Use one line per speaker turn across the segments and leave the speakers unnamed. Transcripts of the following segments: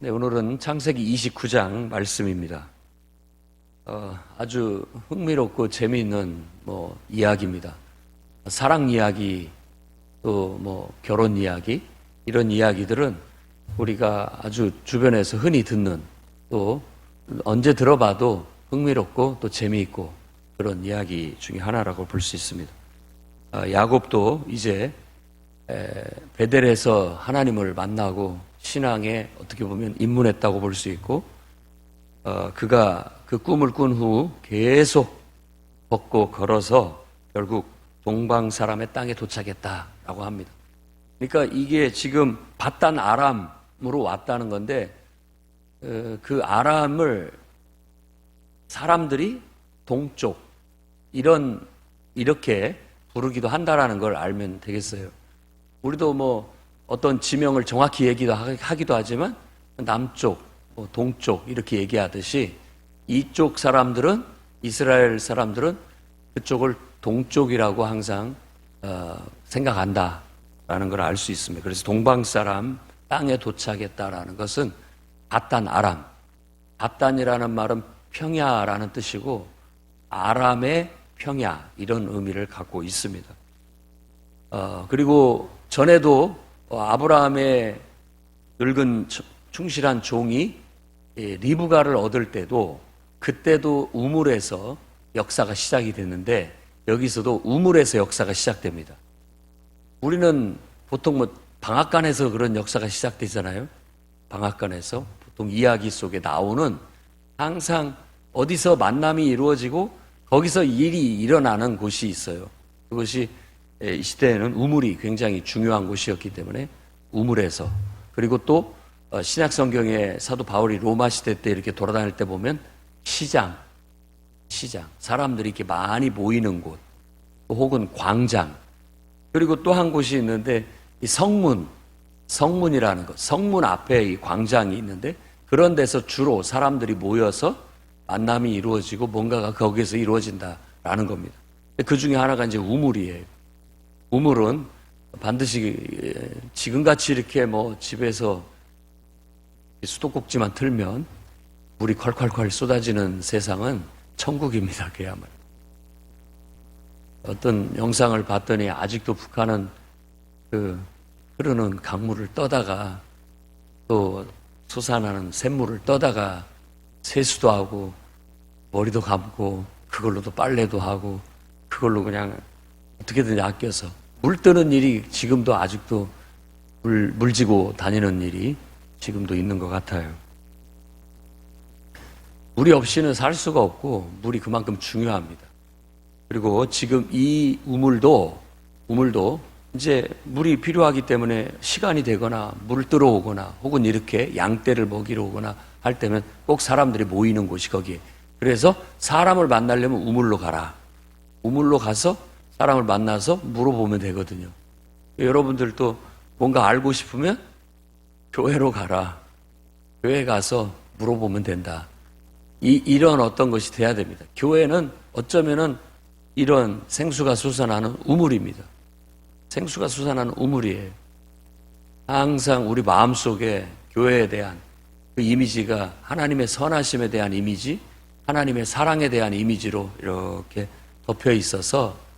네, 오늘은 창세기 29장 말씀입니다. 아주 흥미롭고 재미있는 이야기입니다. 사랑 이야기, 또 결혼 이야기, 이런 이야기들은 우리가 아주 주변에서 흔히 듣는, 또 언제 들어봐도 흥미롭고 또 재미있고 그런 이야기 중에 하나라고 볼 수 있습니다. 야곱도 이제 베델에서 하나님을 만나고 신앙에 어떻게 보면 입문했다고 볼 수 있고, 그가 그 꿈을 꾼 후 계속 걷고 걸어서 결국 동방 사람의 땅에 도착했다라고 합니다. 그러니까 이게 지금 바단 아람으로 왔다는 건데, 그 아람을 사람들이 동쪽 이렇게 부르기도 한다라는 걸 알면 되겠어요. 우리도 어떤 지명을 정확히 하기도 하지만 남쪽, 동쪽 이렇게 얘기하듯이 이쪽 사람들은, 이스라엘 사람들은 그쪽을 동쪽이라고 항상 생각한다라는 걸 알 수 있습니다. 그래서 동방 사람 땅에 도착했다라는 것은 바단 아람, 바단이라는 말은 평야라는 뜻이고 아람의 평야, 이런 의미를 갖고 있습니다. 그리고 전에도 아브라함의 늙은 충실한 종이 리브가를 얻을 때도, 그때도 우물에서 역사가 시작이 됐는데 여기서도 우물에서 역사가 시작됩니다. 우리는 보통 방앗간에서 그런 역사가 시작되잖아요. 방앗간에서 보통 이야기 속에 나오는, 항상 어디서 만남이 이루어지고 거기서 일이 일어나는 곳이 있어요. 그것이 이 시대에는 우물이 굉장히 중요한 곳이었기 때문에 우물에서, 그리고 또 신약 성경에 사도 바울이 로마 시대 때 이렇게 돌아다닐 때 보면 시장, 사람들이 이렇게 많이 모이는 곳, 혹은 광장, 그리고 또 한 곳이 있는데 이 성문이라는 것, 성문 앞에 이 광장이 있는데 그런 데서 주로 사람들이 모여서 만남이 이루어지고 뭔가가 거기에서 이루어진다라는 겁니다. 그 중에 하나가 이제 우물이에요. 우물은 반드시 지금같이 이렇게 집에서 수도꼭지만 틀면 물이 콸콸콸 쏟아지는 세상은 천국입니다. 그야말로. 어떤 영상을 봤더니 아직도 북한은 그 흐르는 강물을 떠다가, 또 솟아나는 샘물을 떠다가 세수도 하고 머리도 감고 그걸로도 빨래도 하고 그걸로 그냥 어떻게든 아껴서 물 뜨는 일이 지금도 아직도 물 지고 다니는 일이 지금도 있는 것 같아요. 물이 없이는 살 수가 없고 물이 그만큼 중요합니다. 그리고 지금 이 우물도 이제 물이 필요하기 때문에 시간이 되거나 물을 뜨러 오거나 혹은 이렇게 양떼를 먹이러 오거나 할 때면 꼭 사람들이 모이는 곳이 거기에. 그래서 사람을 만나려면 우물로 가라. 우물로 가서 사람을 만나서 물어보면 되거든요. 여러분들도 뭔가 알고 싶으면 교회로 가라. 교회 가서 물어보면 된다. 이런 어떤 것이 돼야 됩니다. 교회는 어쩌면은 이런 생수가 솟아나는 우물입니다. 생수가 솟아나는 우물이에요. 항상 우리 마음속에 교회에 대한 그 이미지가 하나님의 선하심에 대한 이미지, 하나님의 사랑에 대한 이미지로 이렇게 덮여 있어서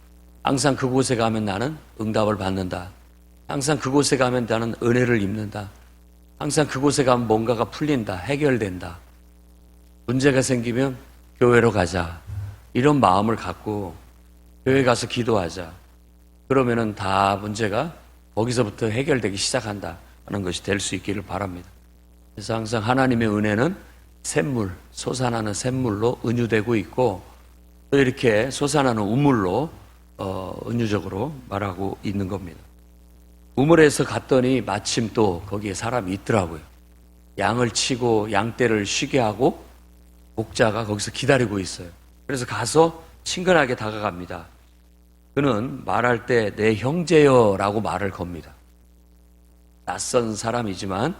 항상 그곳에 가면 나는 응답을 받는다. 항상 그곳에 가면 나는 은혜를 입는다. 항상 그곳에 가면 뭔가가 풀린다. 해결된다. 문제가 생기면 교회로 가자. 이런 마음을 갖고 교회 가서 기도하자. 그러면은 다 문제가 거기서부터 해결되기 시작한다 하는 것이 될 수 있기를 바랍니다. 그래서 항상 하나님의 은혜는 샘물, 솟아나는 샘물로 은유되고 있고, 또 이렇게 솟아나는 우물로 은유적으로 말하고 있는 겁니다. 우물에서 갔더니 마침 또 거기에 사람이 있더라고요. 양을 치고 양떼를 쉬게 하고 목자가 거기서 기다리고 있어요. 그래서 가서 친근하게 다가갑니다. 그는 말할 때 내 형제여 라고 말을 겁니다. 낯선 사람이지만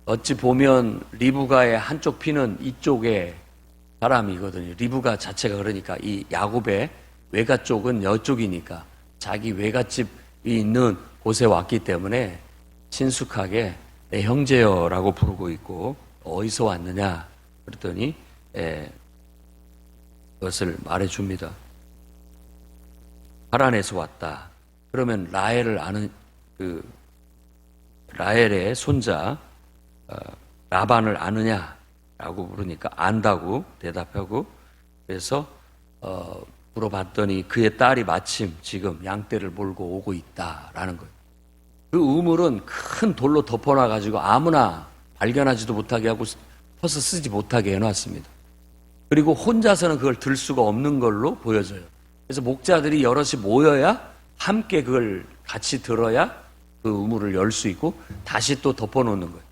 어찌 보면 리브가의 한쪽 피는 이쪽의 사람이거든요. 리브가 자체가, 그러니까 이 야곱의 외가 쪽은 여쪽이니까 자기 외갓집이 있는 곳에 왔기 때문에 친숙하게 내 형제여라고 부르고 있고 어디서 왔느냐 그랬더니 그것을 말해줍니다. 하란에서 왔다. 그러면 라헬을 아는 라헬의 손자 라반을 아느냐라고 물으니까 안다고 대답하고 그래서 물어봤더니 그의 딸이 마침 지금 양떼를 몰고 오고 있다라는 거예요. 그 우물은 큰 돌로 덮어놔가지고 아무나 발견하지도 못하게 하고 퍼서 쓰지 못하게 해놨습니다. 그리고 혼자서는 그걸 들 수가 없는 걸로 보여져요. 그래서 목자들이 여럿이 모여야 함께 그걸 같이 들어야 그 우물을 열 수 있고 다시 또 덮어놓는 거예요.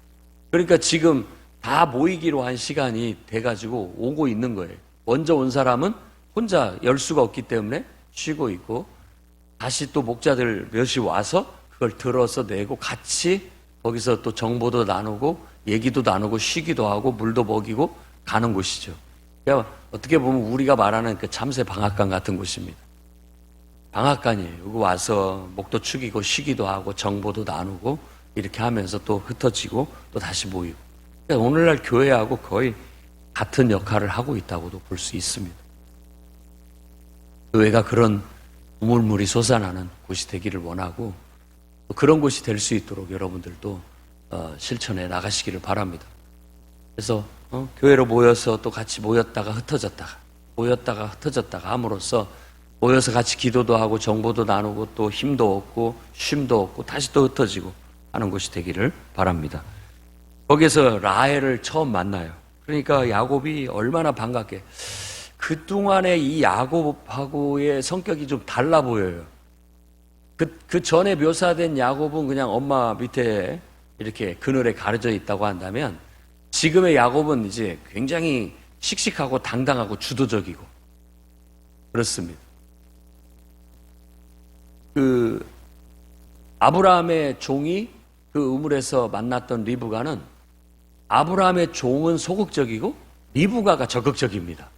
그러니까 지금 다 모이기로 한 시간이 돼가지고 오고 있는 거예요. 먼저 온 사람은 혼자 열 수가 없기 때문에 쉬고 있고 다시 또 목자들 몇이 와서 그걸 들어서 내고 같이 거기서 또 정보도 나누고 얘기도 나누고 쉬기도 하고 물도 먹이고 가는 곳이죠. 그러니까 어떻게 보면 우리가 말하는 그 참새 방앗간 같은 곳입니다. 방앗간이에요. 여기 와서 목도 축이고 쉬기도 하고 정보도 나누고 이렇게 하면서 또 흩어지고 또 다시 모이고. 그러니까 오늘날 교회하고 거의 같은 역할을 하고 있다고도 볼 수 있습니다. 교회가 그런 우물물이 솟아나는 곳이 되기를 원하고 또 그런 곳이 될 수 있도록 여러분들도 실천해 나가시기를 바랍니다. 그래서 교회로 모여서 또 같이 모였다가 흩어졌다가 함으로써 모여서 같이 기도도 하고 정보도 나누고 또 힘도 얻고 쉼도 얻고 다시 또 흩어지고 하는 곳이 되기를 바랍니다. 거기에서 라헬을 처음 만나요. 그러니까 야곱이 얼마나 반갑게 그동안에 이 야곱하고의 성격이 좀 달라 보여요. 그 전에 묘사된 야곱은 그냥 엄마 밑에 이렇게 그늘에 가려져 있다고 한다면 지금의 야곱은 이제 굉장히 씩씩하고 당당하고 주도적이고 그렇습니다. 아브라함의 종이 그 우물에서 만났던 리브가는 아브라함의 종은 소극적이고 리브가가 적극적입니다.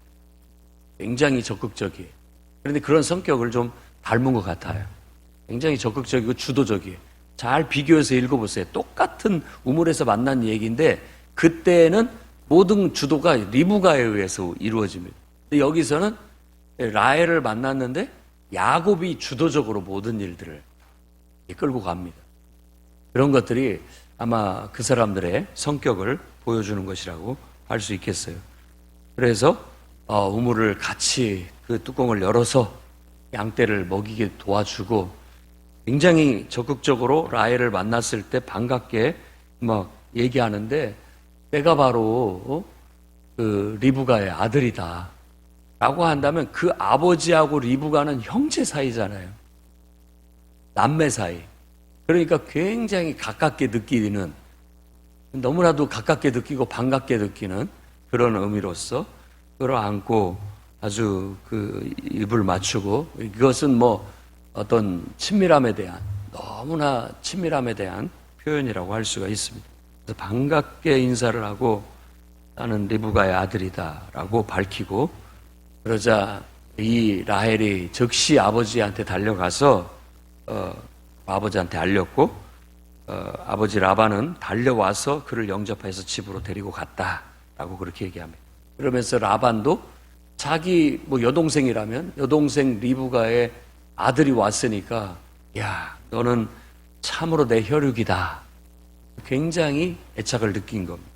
굉장히 적극적이에요. 그런데 그런 성격을 좀 닮은 것 같아요. 굉장히 적극적이고 주도적이에요. 잘 비교해서 읽어보세요. 똑같은 우물에서 만난 얘기인데 그때는 모든 주도가 리브가에 의해서 이루어집니다. 근데 여기서는 라헬을 만났는데 야곱이 주도적으로 모든 일들을 끌고 갑니다. 그런 것들이 아마 그 사람들의 성격을 보여주는 것이라고 할 수 있겠어요. 그래서 우물을 같이 그 뚜껑을 열어서 양떼를 먹이게 도와주고 굉장히 적극적으로 라헬을 만났을 때 반갑게 막 얘기하는데 내가 바로 그 리브가의 아들이다 라고 한다면 그 아버지하고 리브가는 형제 사이잖아요. 남매 사이. 그러니까 굉장히 가깝게 느끼는 너무나도 가깝게 느끼고 반갑게 느끼는 그런 의미로서 끌어안고 아주 그 입을 맞추고 이것은 뭐 어떤 친밀함에 대한 너무나 친밀함에 대한 표현이라고 할 수가 있습니다. 그래서 반갑게 인사를 하고 나는 리브가의 아들이다라고 밝히고 그러자 이 라헬이 즉시 아버지한테 달려가서 아버지한테 알렸고 아버지 라반은 달려와서 그를 영접해서 집으로 데리고 갔다라고 그렇게 얘기합니다. 그러면서 라반도 자기 뭐 여동생이라면 여동생 리브가의 아들이 왔으니까 야 너는 참으로 내 혈육이다. 굉장히 애착을 느낀 겁니다.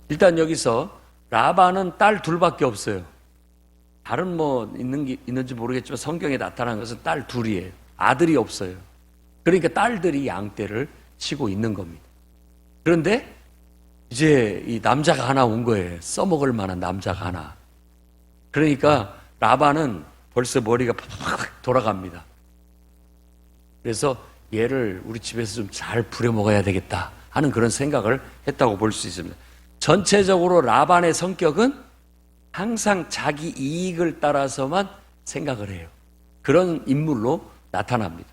일단 여기서 라반은 딸 둘밖에 없어요. 다른 뭐 있는지 모르겠지만 성경에 나타난 것은 딸 둘이에요. 아들이 없어요. 그러니까 딸들이 양떼를 치고 있는 겁니다. 그런데 이제 이 남자가 하나 온 거예요. 써먹을 만한 남자가 하나. 그러니까 라반은 벌써 머리가 팍팍 돌아갑니다. 그래서 얘를 우리 집에서 좀 잘 부려먹어야 되겠다 하는 그런 생각을 했다고 볼 수 있습니다. 전체적으로 라반의 성격은 항상 자기 이익을 따라서만 생각을 해요. 그런 인물로 나타납니다.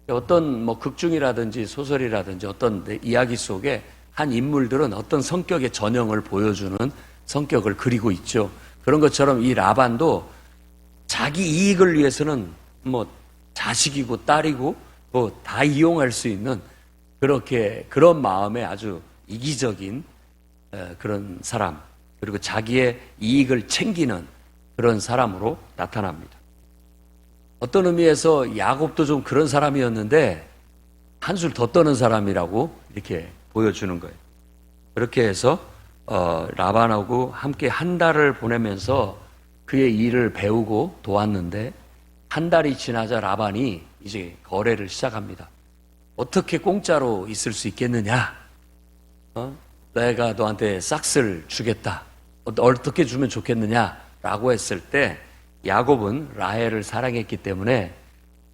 어떤 뭐 극중이라든지 소설이라든지 어떤 이야기 속에 한 인물들은 어떤 성격의 전형을 보여주는 성격을 그리고 있죠. 그런 것처럼 이 라반도 자기 이익을 위해서는 뭐 자식이고 딸이고 뭐 다 이용할 수 있는 그런 마음에 아주 이기적인 그런 사람, 그리고 자기의 이익을 챙기는 그런 사람으로 나타납니다. 어떤 의미에서 야곱도 좀 그런 사람이었는데 한술 더 떠는 사람이라고 이렇게 보여주는 거예요. 그렇게 해서 라반하고 함께 한 달을 보내면서 그의 일을 배우고 도왔는데, 한 달이 지나자 라반이 이제 거래를 시작합니다. 어떻게 공짜로 있을 수 있겠느냐? 내가 너한테 싹스를 주겠다. 어떻게 주면 좋겠느냐? 라고 했을 때 야곱은 라헬을 사랑했기 때문에,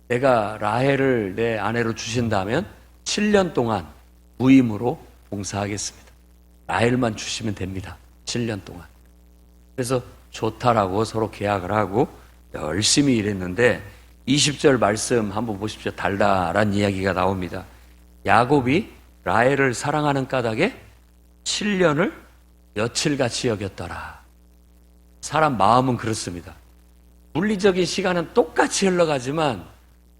내가 라헬을 내 아내로 주신다면 7년 동안 무임으로 봉사하겠습니다. 라헬만 주시면 됩니다. 7년 동안. 그래서 좋다라고 서로 계약을 하고 열심히 일했는데, 20절 말씀 한번 보십시오. 달달한 이야기가 나옵니다. 야곱이 라헬을 사랑하는 까닭에 7년을 며칠같이 여겼더라. 사람 마음은 그렇습니다. 물리적인 시간은 똑같이 흘러가지만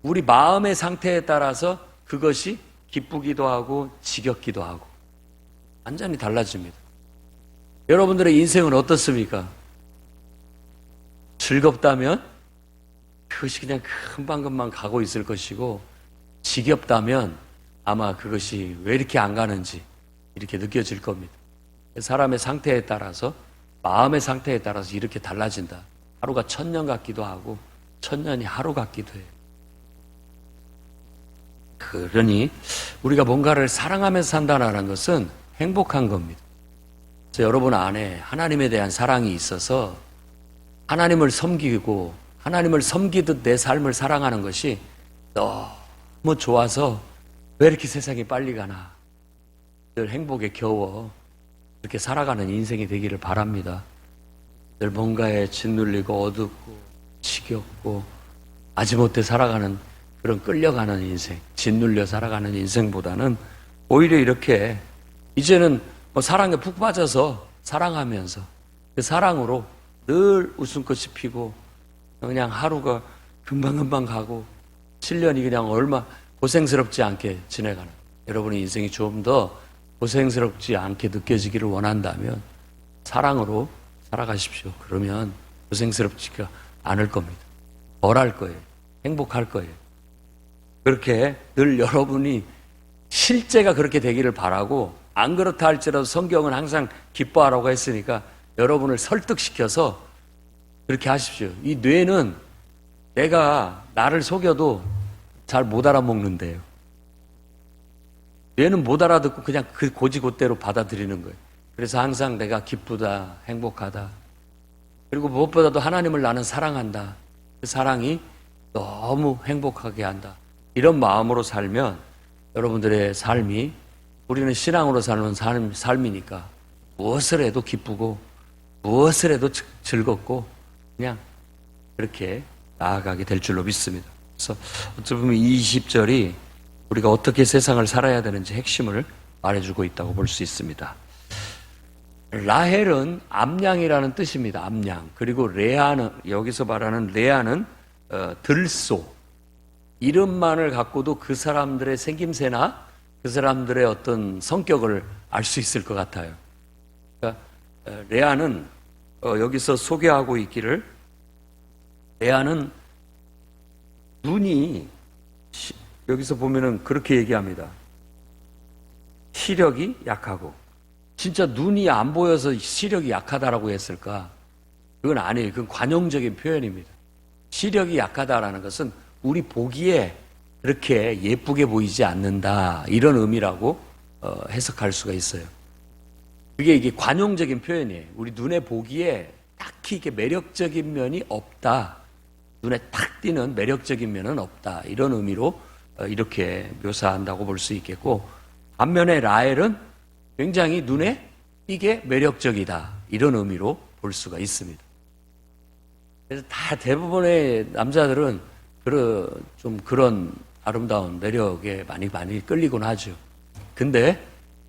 우리 마음의 상태에 따라서 그것이 기쁘기도 하고 지겹기도 하고 완전히 달라집니다. 여러분들의 인생은 어떻습니까? 즐겁다면 그것이 그냥 금방금방 가고 있을 것이고, 지겹다면 아마 그것이 왜 이렇게 안 가는지 이렇게 느껴질 겁니다. 사람의 상태에 따라서, 마음의 상태에 따라서 이렇게 달라진다. 하루가 1000년 같기도 하고 1000년이 하루 같기도 해요. 그러니 우리가 뭔가를 사랑하면서 산다는 것은 행복한 겁니다. 그래서 여러분 안에 하나님에 대한 사랑이 있어서 하나님을 섬기고 하나님을 섬기듯 내 삶을 사랑하는 것이 너무 좋아서 왜 이렇게 세상이 빨리 가나, 늘 행복에 겨워 그렇게 살아가는 인생이 되기를 바랍니다. 늘 뭔가에 짓눌리고 어둡고 지겹고 마지못해 살아가는 그런 끌려가는 인생, 짓눌려 살아가는 인생보다는 오히려 이렇게 이제는 사랑에 푹 빠져서 사랑하면서 그 사랑으로 늘 웃음꽃이 피고 그냥 하루가 금방금방 가고 7년이 그냥 얼마 고생스럽지 않게 지내가는, 여러분의 인생이 좀 더 고생스럽지 않게 느껴지기를 원한다면 사랑으로 살아가십시오. 그러면 고생스럽지가 않을 겁니다. 덜할 거예요. 행복할 거예요. 그렇게 늘 여러분이 실제가 그렇게 되기를 바라고, 안 그렇다 할지라도 성경은 항상 기뻐하라고 했으니까 여러분을 설득시켜서 그렇게 하십시오. 이 뇌는 내가 나를 속여도 잘 못 알아먹는데요. 뇌는 못 알아듣고 그냥 그 고지고대로 받아들이는 거예요. 그래서 항상 내가 기쁘다, 행복하다, 그리고 무엇보다도 하나님을 나는 사랑한다, 그 사랑이 너무 행복하게 한다, 이런 마음으로 살면 여러분들의 삶이, 우리는 신앙으로 사는 삶이니까 무엇을 해도 기쁘고 무엇을 해도 즐겁고 그냥 그렇게 나아가게 될 줄로 믿습니다. 그래서 어찌 보면 20절이 우리가 어떻게 세상을 살아야 되는지 핵심을 말해주고 있다고 볼 수 있습니다. 라헬은 암양이라는 뜻입니다. 암양. 그리고 레아는, 여기서 말하는 레아는 들소. 이름만을 갖고도 그 사람들의 생김새나 그 사람들의 어떤 성격을 알 수 있을 것 같아요. 그러니까 레아는 여기서 소개하고 있기를, 레아는 눈이, 여기서 보면은 그렇게 얘기합니다. 시력이 약하고. 진짜 눈이 안 보여서 시력이 약하다라고 했을까? 그건 아니에요. 그건 관용적인 표현입니다. 시력이 약하다라는 것은 우리 보기에 그렇게 예쁘게 보이지 않는다, 이런 의미라고 해석할 수가 있어요. 그게 이게 관용적인 표현이에요. 우리 눈에 보기에 딱히 이게 매력적인 면이 없다, 눈에 탁 띄는 매력적인 면은 없다, 이런 의미로 이렇게 묘사한다고 볼 수 있겠고, 반면에 라헬은 굉장히 눈에 띄게 매력적이다, 이런 의미로 볼 수가 있습니다. 그래서 다 대부분의 남자들은 좀 그런 아름다운 매력에 많이 끌리곤 하죠. 근데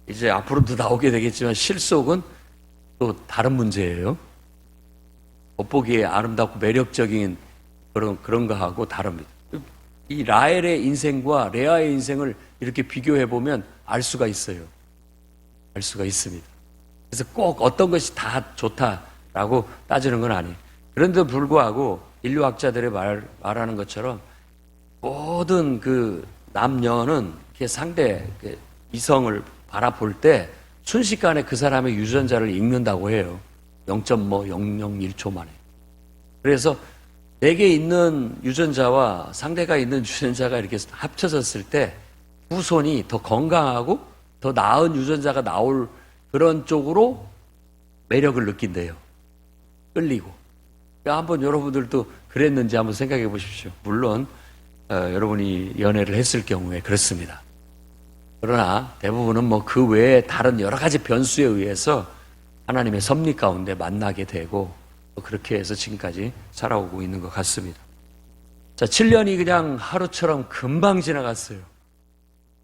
이제 앞으로도 나오게 되겠지만 실속은 또 다른 문제예요. 겉보기에 아름답고 매력적인 그런 거하고 다릅니다. 이 라헬의 인생과 레아의 인생을 이렇게 비교해 보면 알 수가 있어요. 알 수가 있습니다. 그래서 꼭 어떤 것이 다 좋다라고 따지는 건 아니에요. 그런데도 불구하고 인류학자들이 말하는 것처럼 모든 그 남녀는 이렇게 상대 이성을 바라볼 때 순식간에 그 사람의 유전자를 읽는다고 해요. 0.001초 만에. 그래서 내게 있는 유전자와 상대가 있는 유전자가 이렇게 합쳐졌을 때 후손이 더 건강하고 더 나은 유전자가 나올 그런 쪽으로 매력을 느낀대요. 끌리고. 그러니까 한번 여러분들도 그랬는지 한번 생각해 보십시오. 물론 여러분이 연애를 했을 경우에 그렇습니다. 그러나 대부분은 뭐 그 외에 다른 여러 가지 변수에 의해서 하나님의 섭리 가운데 만나게 되고 그렇게 해서 지금까지 살아오고 있는 것 같습니다. 자, 7년이 그냥 하루처럼 금방 지나갔어요.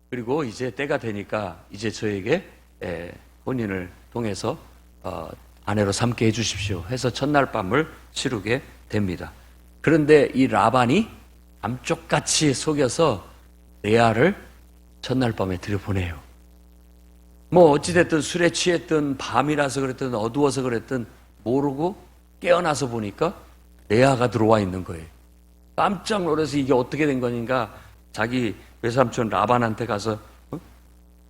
그리고 이제 때가 되니까 이제 저에게 혼인을 통해서 아내로 삼게 해주십시오 해서 첫날 밤을 치르게 됩니다. 그런데 이 라반이 감쪽같이 속여서 레아를 첫날 밤에 들여보내요. 뭐 어찌됐든 술에 취했든 밤이라서 그랬든 어두워서 그랬든 모르고 깨어나서 보니까 레아가 들어와 있는 거예요. 깜짝 놀라서 이게 어떻게 된 거니까 자기 외삼촌 라반한테 가서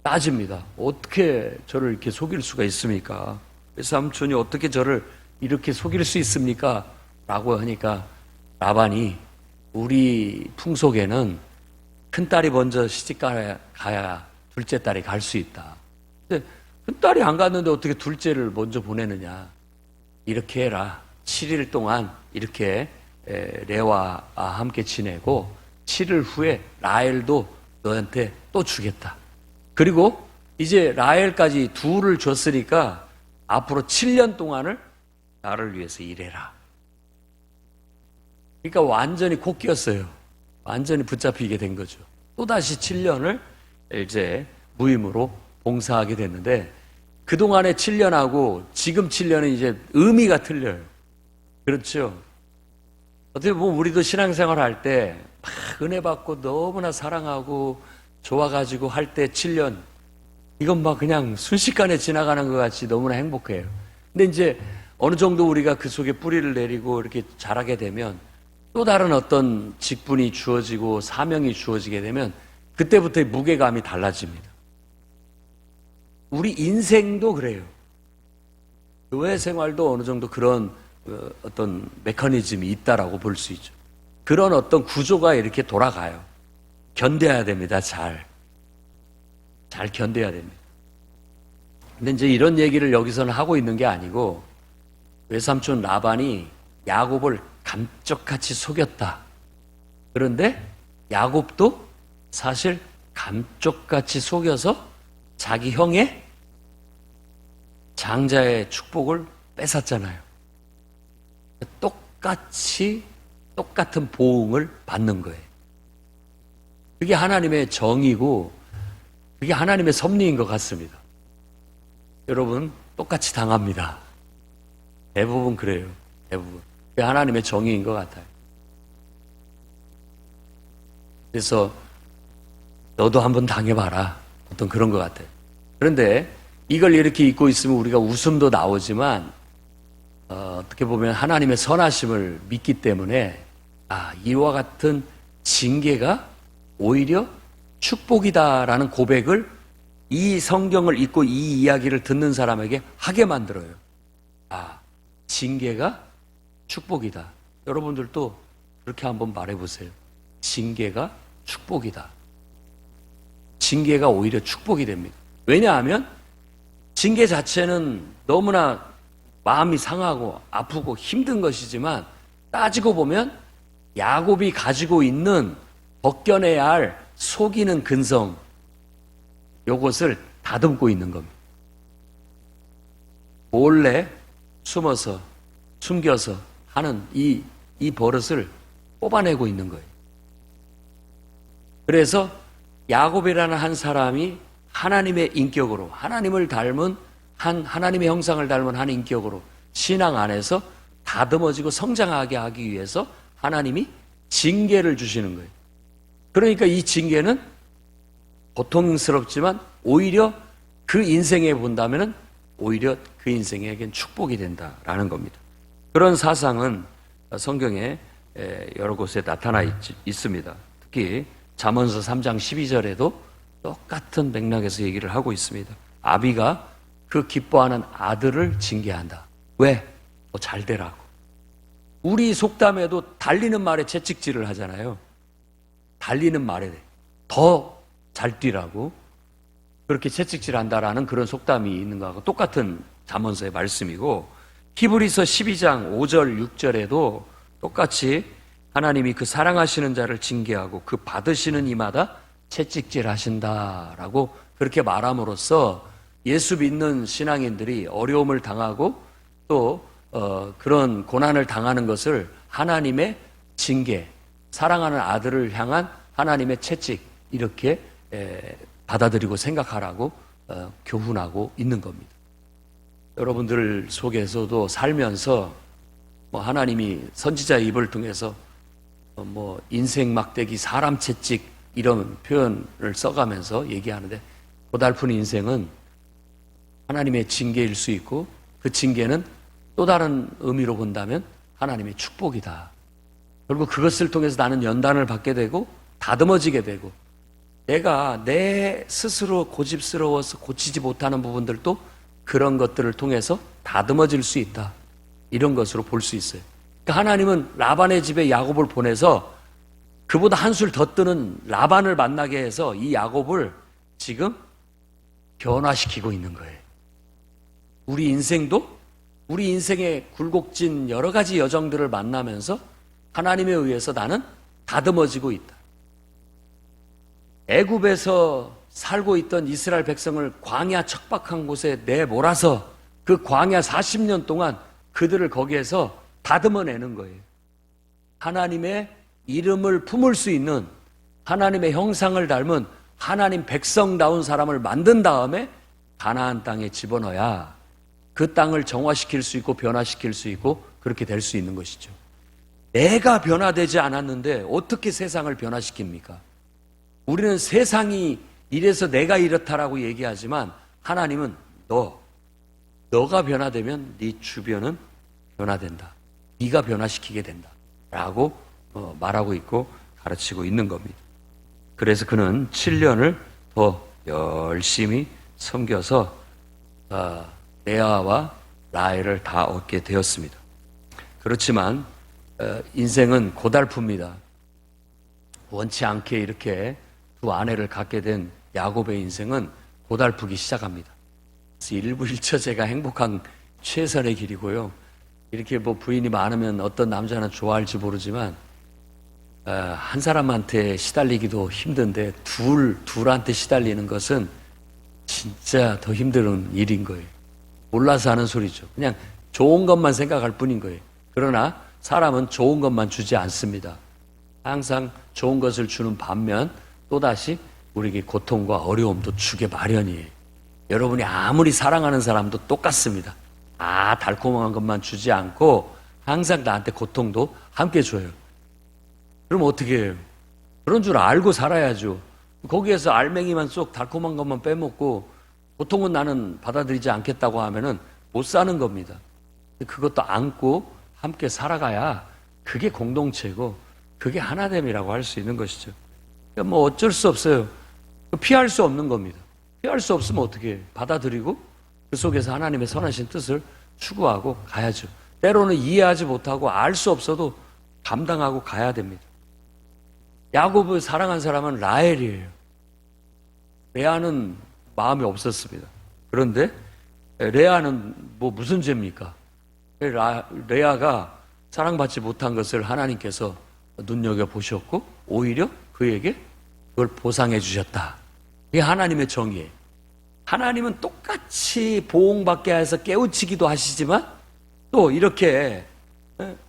따집니다. 어떻게 저를 이렇게 속일 수가 있습니까? 외삼촌이 어떻게 저를 이렇게 속일 수 있습니까? 라고 하니까 라반이 우리 풍속에는 큰딸이 먼저 시집가야 둘째 딸이 갈 수 있다. 근데 큰딸이 안 갔는데 어떻게 둘째를 먼저 보내느냐. 이렇게 해라. 7일 동안 이렇게 레아와 함께 지내고 7일 후에 라헬도 너한테 또 주겠다. 그리고 이제 라헬까지 둘을 줬으니까 앞으로 7년 동안을 나를 위해서 일해라. 그러니까 완전히 코 끼었어요. 완전히 붙잡히게 된 거죠. 또다시 7년을 이제 무임으로 봉사하게 됐는데 그동안의 7년하고 지금 7년은 이제 의미가 틀려요. 그렇죠? 어떻게 보면 우리도 신앙생활 할 때 막 은혜 받고 너무나 사랑하고 좋아가지고 할 때 7년 이건 막 그냥 순식간에 지나가는 것 같이 너무나 행복해요. 근데 이제 어느 정도 우리가 그 속에 뿌리를 내리고 이렇게 자라게 되면 또 다른 어떤 직분이 주어지고 사명이 주어지게 되면 그때부터 무게감이 달라집니다. 우리 인생도 그래요. 교회 생활도 어느 정도 그런 어떤 메커니즘이 있다라고 볼 수 있죠. 그런 어떤 구조가 이렇게 돌아가요. 견뎌야 됩니다. 잘 견뎌야 됩니다. 근데 이제 이런 얘기를 여기서는 하고 있는 게 아니고 외삼촌 라반이 야곱을 감쪽같이 속였다. 그런데 야곱도 사실 감쪽같이 속여서 자기 형의 장자의 축복을 뺏었잖아요. 똑같은 보응을 받는 거예요. 그게 하나님의 정의고 그게 하나님의 섭리인 것 같습니다. 여러분 똑같이 당합니다. 대부분 그래요. 대부분. 그게 하나님의 정의인 것 같아요. 그래서 너도 한번 당해봐라. 어떤 그런 것 같아요. 그런데 이걸 이렇게 읽고 있으면 우리가 웃음도 나오지만 어떻게 보면 하나님의 선하심을 믿기 때문에 이와 같은 징계가 오히려 축복이다라는 고백을 이 성경을 읽고 이 이야기를 듣는 사람에게 하게 만들어요. 징계가 축복이다. 여러분들도 그렇게 한번 말해보세요. 징계가 축복이다. 징계가 오히려 축복이 됩니다. 왜냐하면 징계 자체는 너무나 마음이 상하고 아프고 힘든 것이지만 따지고 보면 야곱이 가지고 있는 벗겨내야 할 속이는 근성 요것을 다듬고 있는 겁니다. 몰래 숨겨서 하는 이 버릇을 뽑아내고 있는 거예요. 그래서 야곱이라는 한 사람이 하나님의 인격으로 하나님을 닮은 하나님의 형상을 닮은 한 인격으로 신앙 안에서 다듬어지고 성장하게 하기 위해서 하나님이 징계를 주시는 거예요. 그러니까 이 징계는 고통스럽지만 오히려 그 인생에 본다면은 오히려 그 인생에겐 축복이 된다라는 겁니다. 그런 사상은 성경에 여러 곳에 나타나 있습니다. 특히 잠언서 3장 12절에도 똑같은 맥락에서 얘기를 하고 있습니다. 아비가 그 기뻐하는 아들을 징계한다. 왜? 더 잘 되라고. 우리 속담에도 달리는 말에 채찍질을 하잖아요. 달리는 말에 더 잘 뛰라고 그렇게 채찍질한다라는 그런 속담이 있는 거하고 똑같은 잠언서의 말씀이고, 히브리서 12장 5절 6절에도 똑같이 하나님이 그 사랑하시는 자를 징계하고 그 받으시는 이마다 채찍질 하신다라고 그렇게 말함으로써 예수 믿는 신앙인들이 어려움을 당하고 또 그런 고난을 당하는 것을 하나님의 징계, 사랑하는 아들을 향한 하나님의 채찍, 이렇게 받아들이고 생각하라고 교훈하고 있는 겁니다. 여러분들 속에서도 살면서 하나님이 선지자의 입을 통해서 인생 막대기, 사람 채찍 이런 표현을 써가면서 얘기하는데, 고달픈 인생은 하나님의 징계일 수 있고 그 징계는 또 다른 의미로 본다면 하나님의 축복이다. 결국 그것을 통해서 나는 연단을 받게 되고 다듬어지게 되고, 내가 내 스스로 고집스러워서 고치지 못하는 부분들도 그런 것들을 통해서 다듬어질 수 있다. 이런 것으로 볼 수 있어요. 그러니까 하나님은 라반의 집에 야곱을 보내서 그보다 한술 더 뜨는 라반을 만나게 해서 이 야곱을 지금 변화시키고 있는 거예요. 우리 인생도 우리 인생의 굴곡진 여러 가지 여정들을 만나면서 하나님에 의해서 나는 다듬어지고 있다. 애굽에서 살고 있던 이스라엘 백성을 광야 척박한 곳에 내몰아서 그 광야 40년 동안 그들을 거기에서 다듬어내는 거예요. 하나님의 이름을 품을 수 있는, 하나님의 형상을 닮은 하나님 백성다운 사람을 만든 다음에 가나안 땅에 집어넣어야 그 땅을 정화시킬 수 있고 변화시킬 수 있고 그렇게 될 수 있는 것이죠. 내가 변화되지 않았는데 어떻게 세상을 변화시킵니까? 우리는 세상이 이래서 내가 이렇다라고 얘기하지만 하나님은 너가 변화되면 네 주변은 변화된다. 네가 변화시키게 된다. 라고 말하고 있고 가르치고 있는 겁니다. 그래서 그는 7년을 더 열심히 섬겨서 레아와 라헬을 다 얻게 되었습니다. 그렇지만 인생은 고달픕니다. 원치 않게 이렇게 두 아내를 갖게 된 야곱의 인생은 고달프기 시작합니다. 일부일처제가 행복한 최선의 길이고요. 이렇게 부인이 많으면 어떤 남자는 좋아할지 모르지만 한 사람한테 시달리기도 힘든데 둘한테 시달리는 것은 진짜 더 힘든 일인 거예요. 몰라서 하는 소리죠. 그냥 좋은 것만 생각할 뿐인 거예요. 그러나 사람은 좋은 것만 주지 않습니다. 항상 좋은 것을 주는 반면 또다시 우리에게 고통과 어려움도 주게 마련이에요. 여러분이 아무리 사랑하는 사람도 똑같습니다. 달콤한 것만 주지 않고 항상 나한테 고통도 함께 줘요. 그럼 어떻게 해요? 그런 줄 알고 살아야죠. 거기에서 알맹이만 쏙 달콤한 것만 빼먹고 고통은 나는 받아들이지 않겠다고 하면은 못 사는 겁니다. 그것도 안고 함께 살아가야 그게 공동체고 그게 하나됨이라고 할 수 있는 것이죠. 그러니까 어쩔 수 없어요. 피할 수 없는 겁니다. 피할 수 없으면 어떻게 해요? 받아들이고 그 속에서 하나님의 선하신 뜻을 추구하고 가야죠. 때로는 이해하지 못하고 알 수 없어도 감당하고 가야 됩니다. 야곱을 사랑한 사람은 라헬이에요. 레아는 마음이 없었습니다. 그런데 레아는 무슨 죄입니까? 레아가 사랑받지 못한 것을 하나님께서 눈여겨보셨고 오히려 그에게 그걸 보상해 주셨다. 이게 하나님의 정의예요. 하나님은 똑같이 보응받게 해서 깨우치기도 하시지만 또 이렇게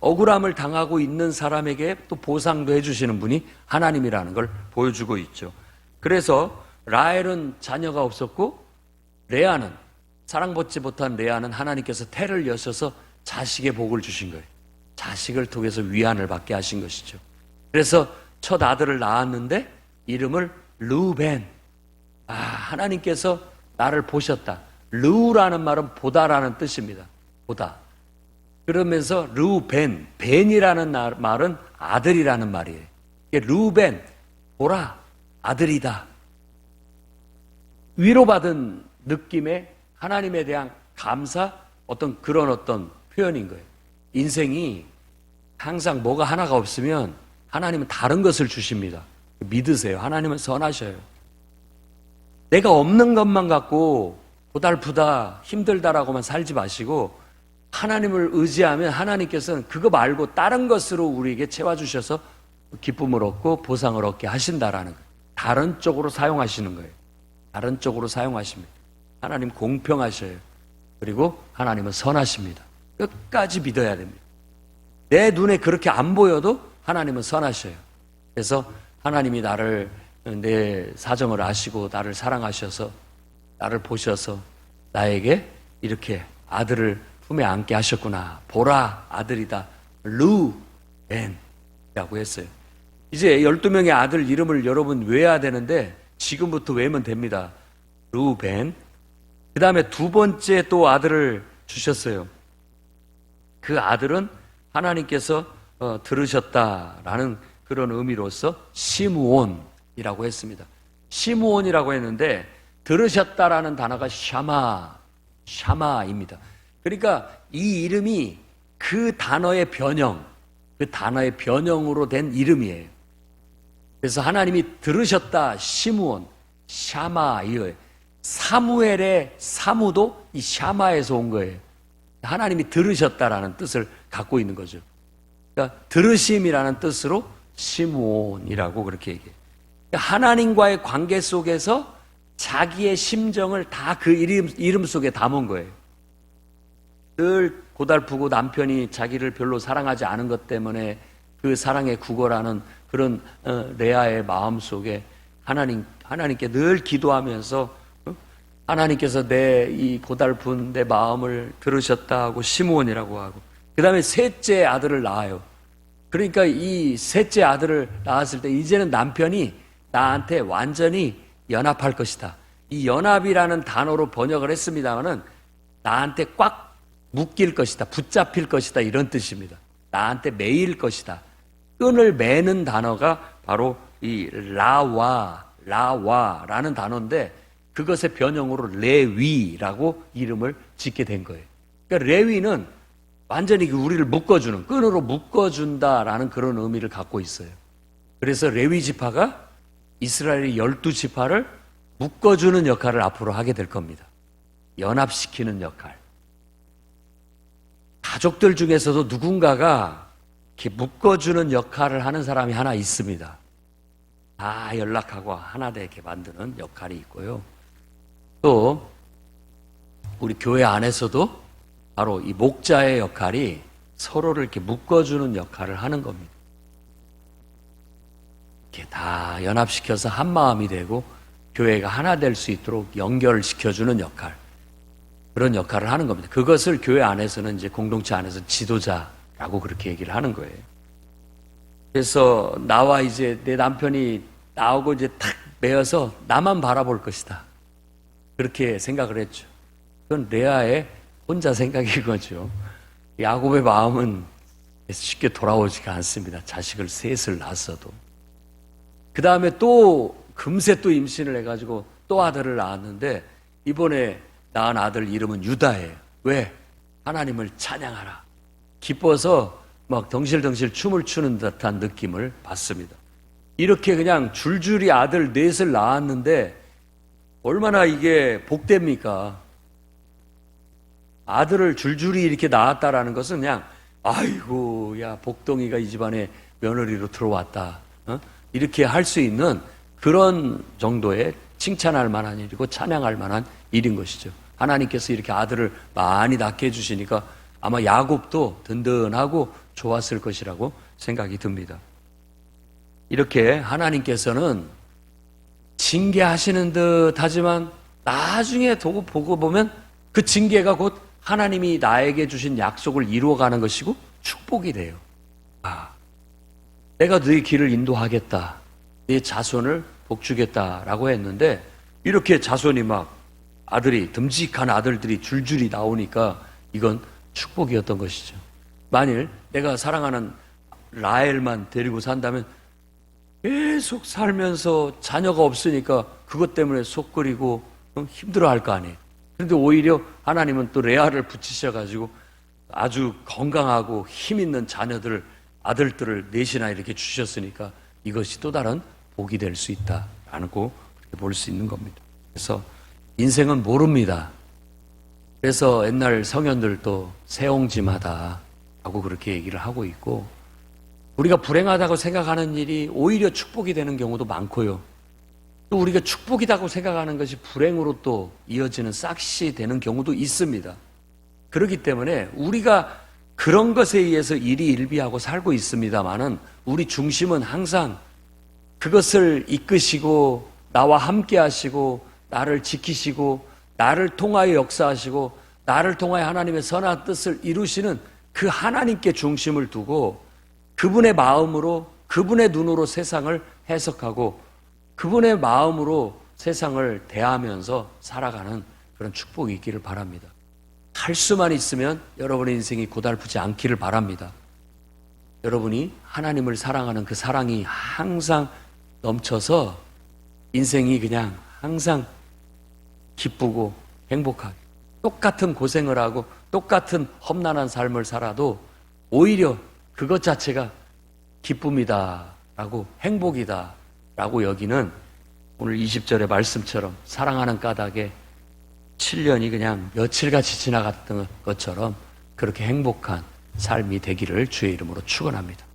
억울함을 당하고 있는 사람에게 또 보상도 해주시는 분이 하나님이라는 걸 보여주고 있죠. 그래서 라헬은 자녀가 없었고 레아는, 사랑받지 못한 레아는 하나님께서 태를 여셔서 자식의 복을 주신 거예요. 자식을 통해서 위안을 받게 하신 것이죠. 그래서 첫 아들을 낳았는데 이름을 르우벤. 하나님께서 나를 보셨다. 르우라는 말은 보다라는 뜻입니다. 보다. 그러면서 르우벤, 벤이라는 말은 아들이라는 말이에요. 르우벤, 보라, 아들이다. 위로받은 느낌의 하나님에 대한 감사, 그런 표현인 거예요. 인생이 항상 뭐가 하나가 없으면 하나님은 다른 것을 주십니다. 믿으세요. 하나님은 선하셔요. 내가 없는 것만 갖고 고달프다, 힘들다라고만 살지 마시고 하나님을 의지하면 하나님께서는 그거 말고 다른 것으로 우리에게 채워주셔서 기쁨을 얻고 보상을 얻게 하신다라는 거예요. 다른 쪽으로 사용하시는 거예요. 다른 쪽으로 사용하십니다. 하나님 공평하셔요. 그리고 하나님은 선하십니다. 끝까지 믿어야 됩니다. 내 눈에 그렇게 안 보여도 하나님은 선하셔요. 그래서 하나님이 내 사정을 아시고 나를 사랑하셔서 나를 보셔서 나에게 이렇게 아들을 품에 안게 하셨구나. 보라, 아들이다. 르우벤이라고 했어요. 이제 12명의 아들 이름을 여러분 외워야 되는데 지금부터 외우면 됩니다. 르우벤. 그 다음에 두 번째 또 아들을 주셨어요. 그 아들은 하나님께서 들으셨다라는 그런 의미로서 시므온이라고 했습니다. 시므온이라고 했는데 들으셨다라는 단어가 샤마입니다. 그러니까 이 이름이 그 단어의 변형으로 된 이름이에요. 그래서 하나님이 들으셨다, 시므온, 샤마이어예요. 사무엘의 사무도 이 샤마에서 온 거예요. 하나님이 들으셨다라는 뜻을 갖고 있는 거죠. 그러니까 들으심이라는 뜻으로 시므온이라고 그렇게 얘기해요. 그러니까 하나님과의 관계 속에서 자기의 심정을 다 그 이름 속에 담은 거예요. 늘 고달프고 남편이 자기를 별로 사랑하지 않은 것 때문에 그 사랑에 구걸하는 그런 레아의 마음 속에 하나님께 늘 기도하면서 하나님께서 내 이 고달픈 내 마음을 들으셨다 하고 시므온이라고 하고 그 다음에 셋째 아들을 낳아요. 그러니까 이 셋째 아들을 낳았을 때 이제는 남편이 나한테 완전히 연합할 것이다. 이 연합이라는 단어로 번역을 했습니다마는 나한테 꽉 묶일 것이다. 붙잡힐 것이다. 이런 뜻입니다. 나한테 매일 것이다. 끈을 매는 단어가 바로 이 라와라는 단어인데 그것의 변형으로 레위라고 이름을 짓게 된 거예요. 그러니까 레위는 완전히 우리를 묶어주는, 끈으로 묶어준다라는 그런 의미를 갖고 있어요. 그래서 레위 지파가 이스라엘의 12지파를 묶어주는 역할을 앞으로 하게 될 겁니다. 연합시키는 역할. 가족들 중에서도 누군가가 이렇게 묶어주는 역할을 하는 사람이 하나 있습니다. 다 연락하고 하나 되게 만드는 역할이 있고요. 또 우리 교회 안에서도 바로 이 목자의 역할이 서로를 이렇게 묶어주는 역할을 하는 겁니다. 이렇게 다 연합시켜서 한 마음이 되고 교회가 하나 될 수 있도록 연결시켜주는 역할, 그런 역할을 하는 겁니다. 그것을 교회 안에서는 이제 공동체 안에서 지도자라고 그렇게 얘기를 하는 거예요. 그래서 나와 이제 내 남편이 나오고 이제 탁 매어서 나만 바라볼 것이다. 그렇게 생각을 했죠. 그건 레아의 혼자 생각인 거죠. 야곱의 마음은 쉽게 돌아오지가 않습니다. 자식을 셋을 낳았어도. 그 다음에 또 금세 또 임신을 해가지고 또 아들을 낳았는데 이번에 낳은 아들 이름은 유다예요. 왜? 하나님을 찬양하라. 기뻐서 막 덩실덩실 춤을 추는 듯한 느낌을 받습니다. 이렇게 그냥 줄줄이 아들 넷을 낳았는데 얼마나 이게 복됩니까? 아들을 줄줄이 이렇게 낳았다라는 것은 그냥 아이고 야 복덩이가 이 집안에 며느리로 들어왔다. 이렇게 할 수 있는 그런 정도의 칭찬할 만한 일이고 찬양할 만한 일인 것이죠. 하나님께서 이렇게 아들을 많이 낳게 해주시니까 아마 야곱도 든든하고 좋았을 것이라고 생각이 듭니다. 이렇게 하나님께서는 징계하시는 듯 하지만 나중에 보고 보면 그 징계가 곧 하나님이 나에게 주신 약속을 이루어가는 것이고 축복이 돼요. 내가 너의 길을 인도하겠다. 네 자손을 복 주겠다라고 했는데 이렇게 자손이 막 아들이 듬직한 아들들이 줄줄이 나오니까 이건 축복이었던 것이죠. 만일 내가 사랑하는 라헬만 데리고 산다면 계속 살면서 자녀가 없으니까 그것 때문에 속 끓이고 힘들어할 거 아니에요. 그런데 오히려 하나님은 또 레아를 붙이셔가지고 아주 건강하고 힘 있는 자녀들, 아들들을 넷이나 이렇게 주셨으니까 이것이 또 다른 복이 될 수 있다라는 거 볼 수 있는 겁니다. 그래서 인생은 모릅니다. 그래서 옛날 성현들도 새옹지마다 하고 그렇게 얘기를 하고 있고, 우리가 불행하다고 생각하는 일이 오히려 축복이 되는 경우도 많고요. 또 우리가 축복이라고 생각하는 것이 불행으로 또 이어지는 싹시 되는 경우도 있습니다. 그렇기 때문에 우리가 그런 것에 의해서 일희일비하고 살고 있습니다만은 우리 중심은 항상 그것을 이끄시고 나와 함께 하시고 나를 지키시고 나를 통하여 역사하시고 나를 통하여 하나님의 선한 뜻을 이루시는 그 하나님께 중심을 두고 그분의 마음으로 그분의 눈으로 세상을 해석하고 그분의 마음으로 세상을 대하면서 살아가는 그런 축복이 있기를 바랍니다. 할 수만 있으면 여러분의 인생이 고달프지 않기를 바랍니다. 여러분이 하나님을 사랑하는 그 사랑이 항상 넘쳐서 인생이 그냥 항상 기쁘고 행복하게 똑같은 고생을 하고 똑같은 험난한 삶을 살아도 오히려 그것 자체가 기쁨이다 라고 행복이다 라고 여기는 오늘 20절의 말씀처럼 사랑하는 까닭에 7년이 그냥 며칠같이 지나갔던 것처럼 그렇게 행복한 삶이 되기를 주의 이름으로 축원합니다.